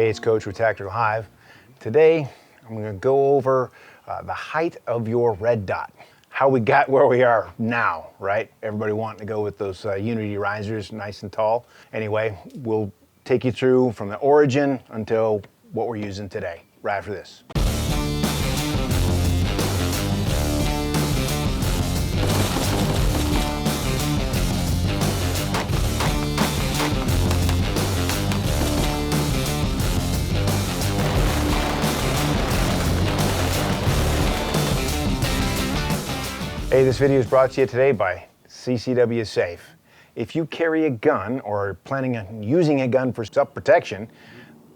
Hey, it's Coach with Tactical Hyve. Today, I'm going to go over the height of your red dot. How we got where we are now, right? Everybody wanting to go with those Unity risers, nice and tall. Anyway, we'll take you through from the origin until what we're using today, right after this. Hey, this video is brought to you today by CCW Safe. If you carry a gun or are planning on using a gun for self-protection,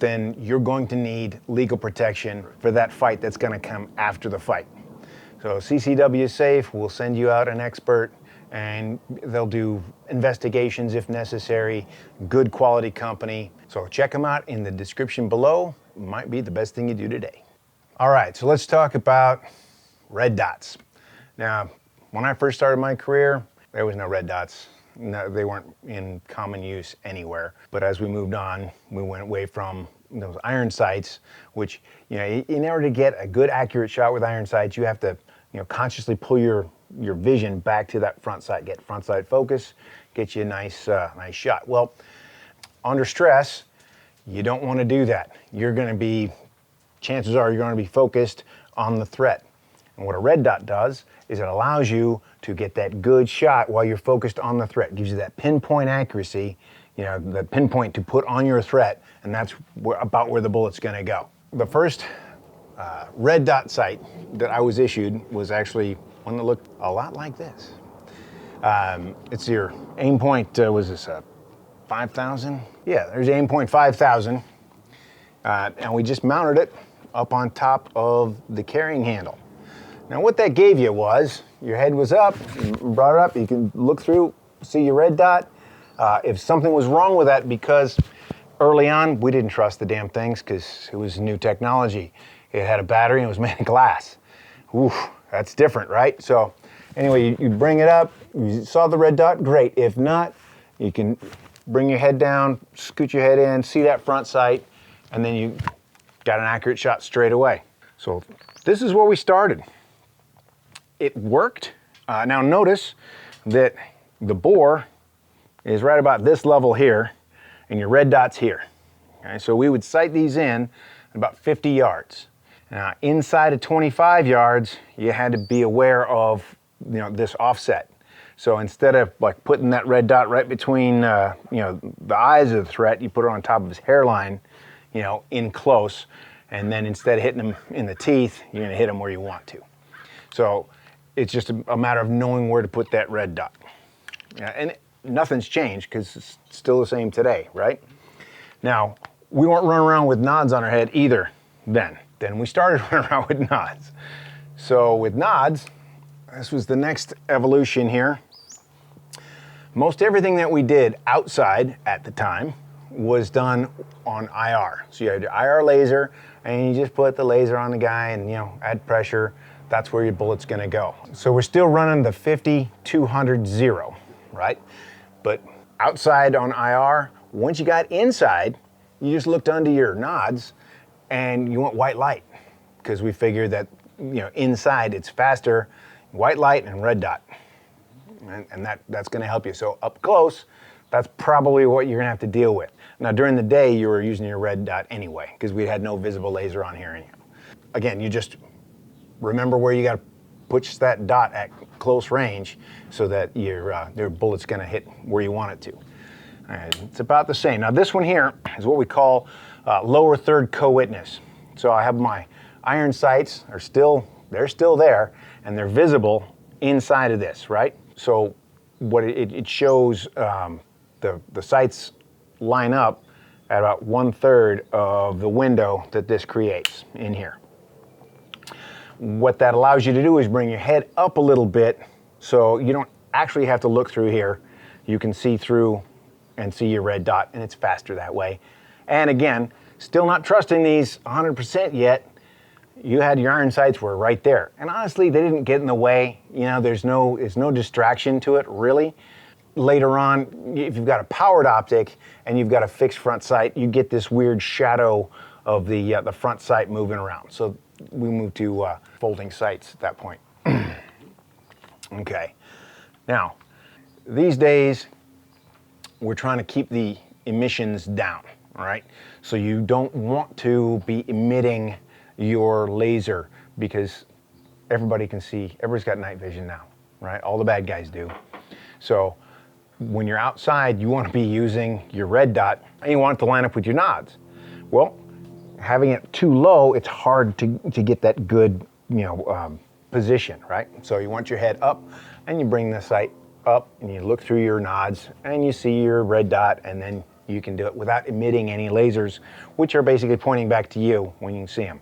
then you're going to need legal protection for that fight that's going to come after the fight. So CCW Safe will send you out an expert and they'll do investigations if necessary. Good quality company. So check them out in the description below. Might be the best thing you do today. All right, so let's talk about red dots. Now, when I first started my career, there was no red dots. No, they weren't in common use anywhere. But as we moved on, we went away from those iron sights, which, you know, in order to get a good accurate shot with iron sights, you have to, consciously pull your vision back to that front sight, get front sight focus, get you a nice shot. Well, under stress, you don't want to do that. Chances are you're going to be focused on the threat. And what a red dot does is it allows you to get that good shot while you're focused on the threat. It gives you that pinpoint accuracy, the pinpoint to put on your threat, and that's about where the bullet's going to go. The first red dot sight that I was issued was actually one that looked a lot like this. It's your aim point, was this 5,000? Yeah, there's aim point 5,000. And we just mounted it up on top of the carrying handle. Now what that gave you was, your head was up, you brought it up, you can look through, see your red dot. If something was wrong with that, because early on, we didn't trust the damn things because it was new technology. It had a battery and it was made of glass. Oof, that's different, right? So anyway, you bring it up, you saw the red dot, great. If not, you can bring your head down, scoot your head in, see that front sight, and then you got an accurate shot straight away. So this is where we started. It worked. Now notice that the bore is right about this level here and your red dot's here. Okay, so we would sight these in about 50 yards. Now inside of 25 yards, you had to be aware of this offset. So instead of like putting that red dot right between the eyes of the threat, you put it on top of his hairline, in close, and then instead of hitting him in the teeth, you're gonna hit him where you want to. So it's just a matter of knowing where to put that red dot. And nothing's changed because it's still the same today, right? Now, we weren't running around with nods on our head either then. Then we started running around with nods. So with nods, this was the next evolution here. Most everything that we did outside at the time was done on IR. So you had your IR laser and you just put the laser on the guy and add pressure. That's where your bullet's gonna go. So we're still running the 50-200-0, right? But outside on IR, once you got inside, you just looked under your nods and you want white light, because we figured that inside it's faster, white light and red dot. And that's gonna help you. So up close, that's probably what you're gonna have to deal with. Now during the day, you were using your red dot anyway, because we had no visible laser on here anyhow. Again, you just remember where you got to push that dot at close range so that your bullet's going to hit where you want it to. All right, it's about the same. Now this one here is what we call lower third co-witness. So I have my iron sights they're still there and they're visible inside of this, right? So what it shows, the sights line up at about 1/3 of the window that this creates in here. What that allows you to do is bring your head up a little bit so you don't actually have to look through here. You can see through and see your red dot, and it's faster that way. And again, still not trusting these 100% yet. You had your iron sights were right there. And honestly, they didn't get in the way. There's no distraction to it really. later on, if you've got a powered optic and you've got a fixed front sight, you get this weird shadow of the front sight moving around. So we moved to folding sights at that point. Okay. Now, these days, we're trying to keep the emissions down, all right? So you don't want to be emitting your laser because everybody can see, everybody's got night vision now, right? All the bad guys do. So when you're outside, you want to be using your red dot and you want it to line up with your nods. Well, having it too low, it's hard to get that good, position, right? So you want your head up and you bring the sight up and you look through your nods and you see your red dot, and then you can do it without emitting any lasers, which are basically pointing back to you when you see them.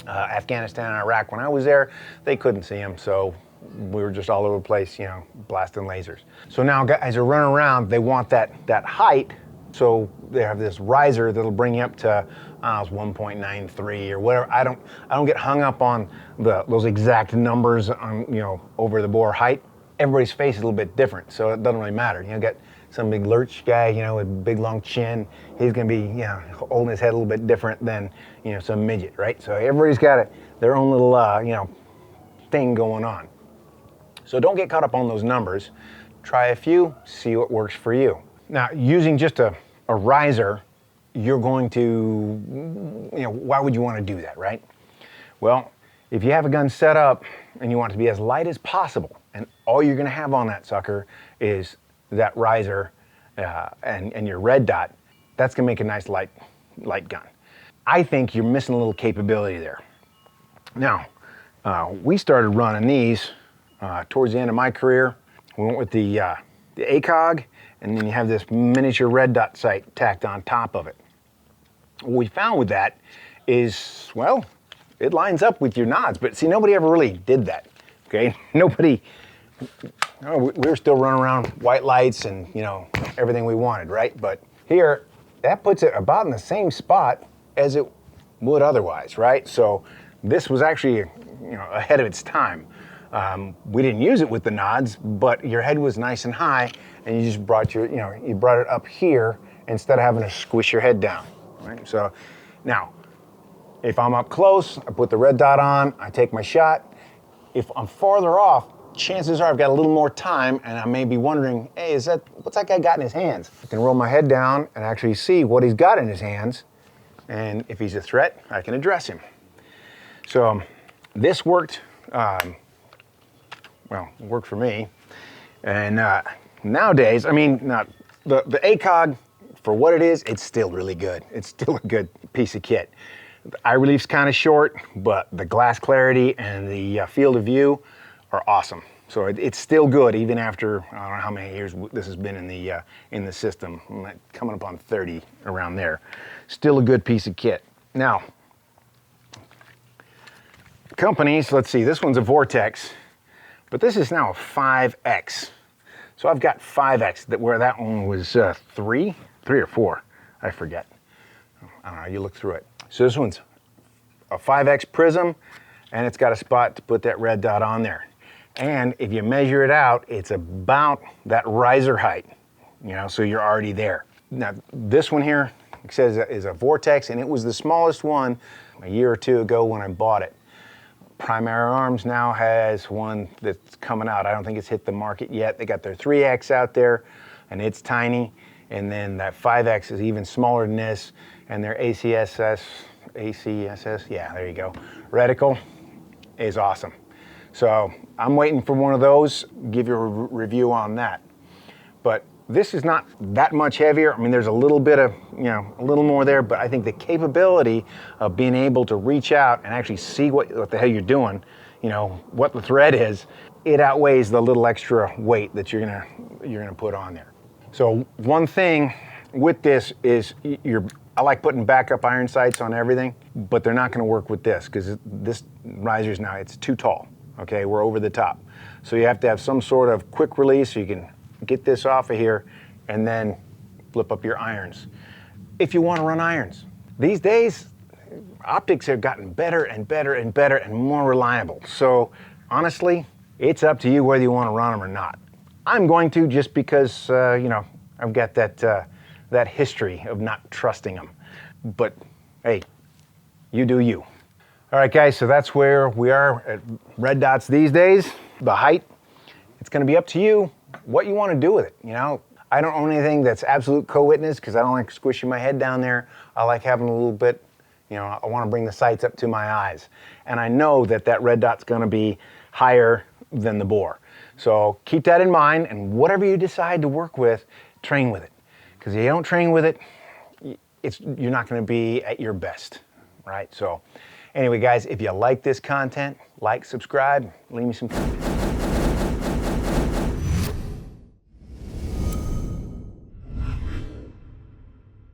Afghanistan and Iraq, when I was there, they couldn't see them, so we were just all over the place, blasting lasers. So now guys are running around, they want that height, so they have this riser that'll bring you up to 1.93 or whatever. I don't get hung up on those exact numbers on over the bore height. Everybody's face is a little bit different, so it doesn't really matter. Get some big lurch guy, with a big long chin. He's gonna be, holding his head a little bit different than, some midget, right? So everybody's got their own little, thing going on. So don't get caught up on those numbers. Try a few, see what works for you. Now, using just a riser, you're going to, why would you want to do that, right? Well, if you have a gun set up and you want it to be as light as possible, and all you're going to have on that sucker is that riser and your red dot, that's going to make a nice light gun. I think you're missing a little capability there. Now, we started running these towards the end of my career. We went with the ACOG, and then you have this miniature red dot sight tacked on top of it. What we found with that is, well, it lines up with your nods, but see, nobody ever really did that, okay? Nobody, we were still running around white lights and, everything we wanted, right? But here, that puts it about in the same spot as it would otherwise, right? So this was actually, ahead of its time. We didn't use it with the nods, but your head was nice and high, and you just brought you brought it up here instead of having to squish your head down, right? So now, if I'm up close, I put the red dot on, I take my shot. If I'm farther off, chances are I've got a little more time, and I may be wondering, hey, what's that guy got in his hands? I can roll my head down and actually see what he's got in his hands, and if he's a threat, I can address him. So this worked. Well, it worked for me. And nowadays, the ACOG, for what it is, it's still really good. It's still a good piece of kit. The eye relief's kind of short, but the glass clarity and the field of view are awesome. So it's still good, even after, I don't know how many years this has been in the system. Coming up on 30, around there. Still a good piece of kit. Now, companies, let's see, this one's a Vortex. But this is now a 5X. So I've got 5X, where that one was 3 or 4, I forget. I don't know, you look through it. So this one's a 5X prism, and it's got a spot to put that red dot on there. And if you measure it out, it's about that riser height, so you're already there. Now, this one here, it says is a Vortex, and it was the smallest one a year or two ago when I bought it. Primary Arms now has one that's coming out. I don't think it's hit the market yet. They got their 3X out there, and it's tiny. And then that 5X is even smaller than this. And their ACSS, yeah, there you go, reticle is awesome. So I'm waiting for one of those, give you a review on that. But this is not that much heavier. There's a little bit of, a little more there, but I think the capability of being able to reach out and actually see what the hell you're doing, what the thread is, it outweighs the little extra weight that you're gonna put on there. So one thing with this is I like putting backup iron sights on everything, but they're not gonna work with this because this riser's now, it's too tall, okay? We're over the top. So you have to have some sort of quick release so you can get this off of here and then flip up your irons. If you want to run irons. These days, optics have gotten better and better and better and more reliable. So honestly, it's up to you whether you want to run them or not. I'm going to, just because, you know, I've got that history of not trusting them. But hey, you do you. All right, guys, so that's where we are at red dots these days. The height, it's going to be up to you what you want to do with it. You know, I don't own anything that's absolute co-witness because I don't like squishing my head down there. I like having a little bit, you know, I want to bring the sights up to my eyes. And I know that red dot's going to be higher than the bore. So keep that in mind, and whatever you decide to work with, train with it. Because if you don't train with it, you're not going to be at your best, right? So anyway, guys, if you like this content, like, subscribe, leave me some comments.